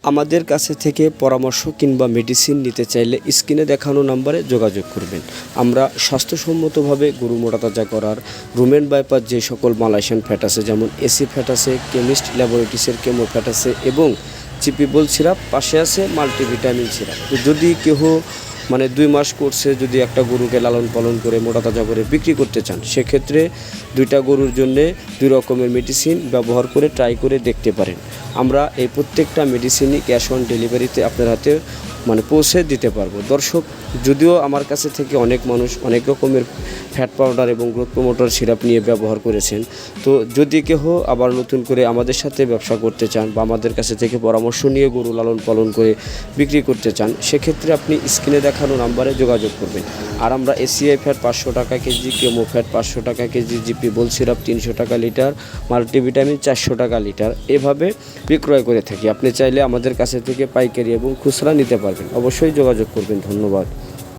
আমাদের কাছে থেকে পরামর্শ কিংবা মেডিসিন নিতে চাইলে স্ক্রিনে দেখানো নম্বরে যোগাযোগ করবেন। আমরা স্বাস্থ্যসম্মতভাবে গরু মোটাতাজা করার রুমেন বাইপাস যে সকল মালয়েশিয়ান ফ্যাট আছে, যেমন এসি ফ্যাট আছে, কেমিস্ট ল্যাবরেটরিসের কেমো ফ্যাট আছে এবং চিপিবল সিরাপ, পাশে আছে মাল্টিভিটামিন সিরাপ। তো যদি কেহ 2 মাস কোর্সে যদি একটা গরুকে লালন পালন করে মোটাতাজা করে বিক্রি করতে চান, সেক্ষেত্রে 2টা গরুর জন্যে 2 রকমের মেডিসিন ব্যবহার করে ট্রাই করে দেখতে পারেন। আমরা এই প্রত্যেকটা মেডিসিনই ক্যাশ অন ডেলিভারিতে আপনার হাতে পৌঁছে দিতে পারবো। দর্শক, যদিও আমার কাছে থেকে অনেক মানুষ অনেক রকমের ফ্যাট পাউডার এবং গ্রোথ প্রমোটার সিরাপ নিয়ে ব্যবহার করেছেন, তো যদি কেহ আবার নতুন করে আমাদের সাথে ব্যবসা করতে চান বা আমাদের কাছে থেকে পরামর্শ নিয়ে গরু লালন পালন করে বিক্রি করতে চান, সেক্ষেত্রে আপনি স্ক্রিনে দেখানো নাম্বারে যোগাযোগ করবেন। আর আমরা এসিআই ফ্যাট 500 টাকা কেজি, কেমো ফ্যাট 500 টাকা কেজি, জিপিবল সিরাপ 300 টাকা লিটার, মাল্টিভিটামিন 400 টাকা লিটার এভাবে বিক্রয় করে থাকি। আপনি চাইলে আমাদের কাছে থেকে পাইকারি এবং খুচরা নিতে পারবেন। অবশ্যই যোগাযোগ করবেন। ধন্যবাদ।